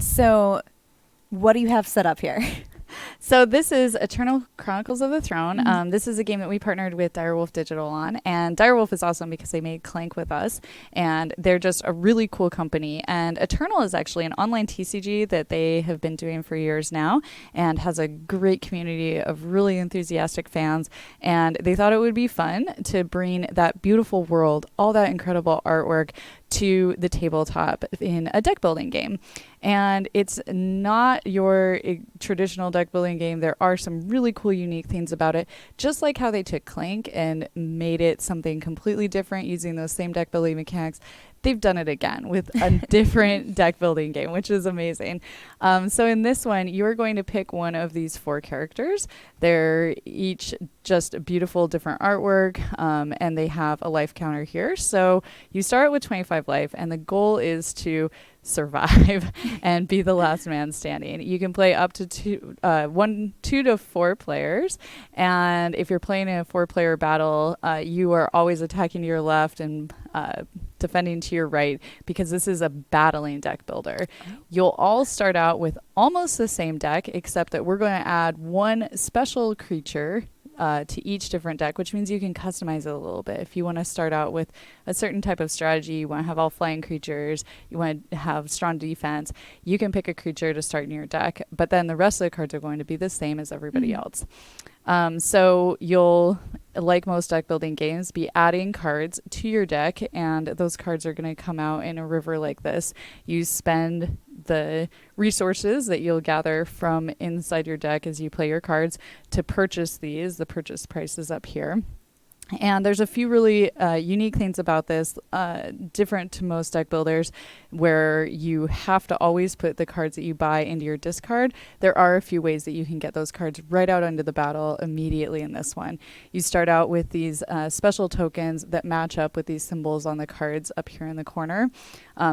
So what do you have set up here? So this is Eternal Chronicles of the Throne. Mhm. This is a game that we partnered with Direwolf Digital on, and Direwolf is awesome because they made Clank with us, and they're just a really cool company. And Eternal is actually an online TCG that they have been doing for years now, and has a great community of really enthusiastic fans. And they thought it would be fun to bring that beautiful world, all that incredible artwork, to the tabletop in a deck building game. And it's not your traditional deck building game. There are some really cool, unique things about it. Just like how they took Clank and made it something completely different using those same deck building mechanics, they've done it again with a different deck building game, which is amazing. So in this one, you're going to pick one of these 4 characters. They're each just beautiful, different artwork, and they have a life counter here. So you start with 25 life, and the goal is to survive and be the last man standing. You can play up to 2 to 4 players, and if you're playing in a 4-player battle, you are always attacking to your left and defending to your right, because this is a battling deck builder. You'll all start out with almost the same deck, except that we're going to add one special creature to each different deck, which means you can customize it a little bit. If you want to start out with a certain type of strategy, you want to have all flying creatures, you want to have strong defense, you can pick a creature to start in your deck, but then the rest of the cards are going to be the same as everybody else. So you'll, like most deck building games, be adding cards to your deck, and those cards are going to come out in a river like this. You spend the resources that you'll gather from inside your deck as you play your cards to purchase these. The purchase price is up here. And there's a few really unique things about this, different to most deck builders, where you have to always put the cards that you buy into your discard. There are a few ways that you can get those cards right out into the battle immediately in this one. You start out with these special tokens that match up with these symbols on the cards up here in the corner.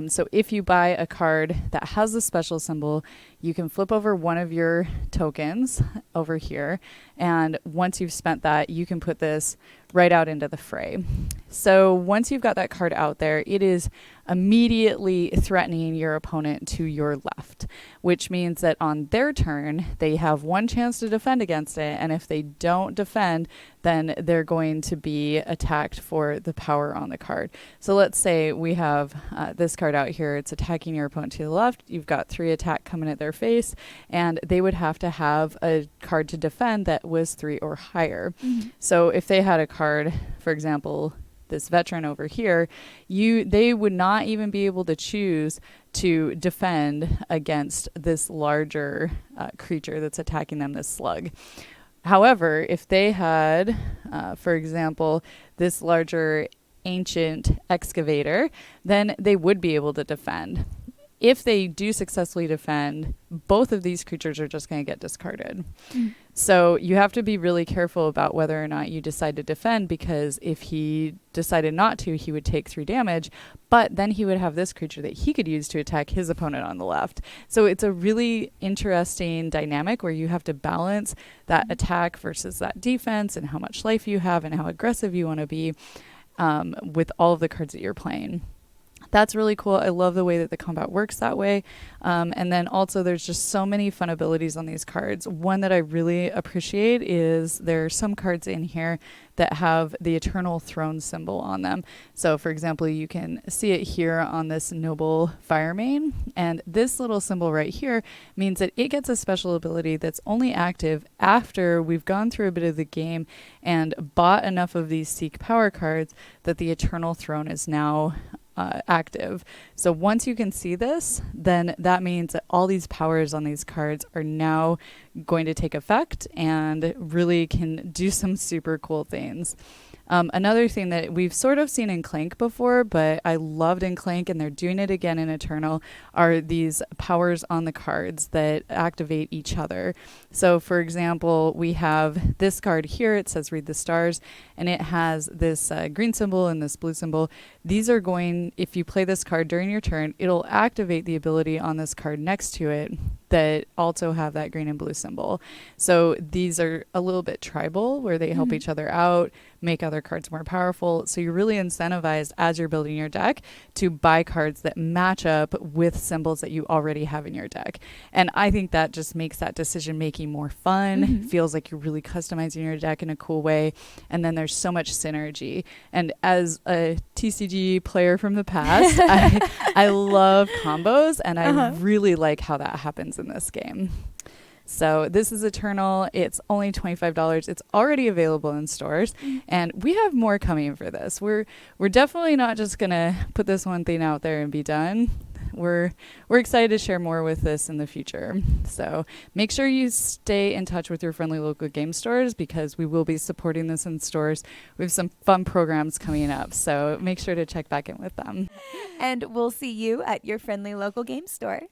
So if you buy a card that has a special symbol, you can flip over one of your tokens over here, and once you've spent that, you can put this right out into the fray. So once you've got that card out there, it is immediately threatening your opponent to your left, which means that on their turn, they have one chance to defend against it, and if they don't defend, then they're going to be attacked for the power on the card. So let's say we have this card out here. It's attacking your opponent to the left. You've got 3 attack coming at their face, and they would have to have a card to defend that was 3 or higher. So if they had a card, for example, this veteran over here, they would not even be able to choose to defend against this larger creature that's attacking them, this slug. However, if they had, for example, this larger ancient excavator, then they would be able to defend. If they do successfully defend, both of these creatures are just going to get discarded. So you have to be really careful about whether or not you decide to defend, because if he decided not to, he would take 3 damage, but then he would have this creature that he could use to attack his opponent on the left. So it's a really interesting dynamic where you have to balance that attack versus that defense, and how much life you have and how aggressive you want to be with all of the cards that you're playing. That's really cool. I love the way that the combat works that way. And then also there's just so many fun abilities on these cards. One that I really appreciate is there are some cards in here that have the Eternal Throne symbol on them. So for example, you can see it here on this Noble Firemane. And this little symbol right here means that it gets a special ability that's only active after we've gone through a bit of the game and bought enough of these Seek Power cards that the Eternal Throne is now active. So once you can see this, then that means that all these powers on these cards are now going to take effect and really can do some super cool things. Another thing that we've sort of seen in Clank before, but I loved in Clank, and they're doing it again in Eternal, are these powers on the cards that activate each other. So for example, we have this card here. It says Read the Stars, and it has this green symbol and this blue symbol. These are going, if you play this card during your turn, it'll activate the ability on this card next to it that also have that green and blue symbol. So these are a little bit tribal, where they help each other out, make other other cards more powerful. So you're really incentivized as you're building your deck to buy cards that match up with symbols that you already have in your deck. And I think that just makes that decision making more fun. Feels like you're really customizing your deck in a cool way. And then there's so much synergy. And as a TCG player from the past, I love combos, and I really like how that happens in this game. So this is Eternal. It's only $25. It's already available in stores, and we have more coming for this. We're definitely not just gonna put this one thing out there and be done. We're excited to share more with this in the future. So make sure you stay in touch with your friendly local game stores, because we will be supporting this in stores. We have some fun programs coming up, so make sure to check back in with them. And we'll see you at your friendly local game store.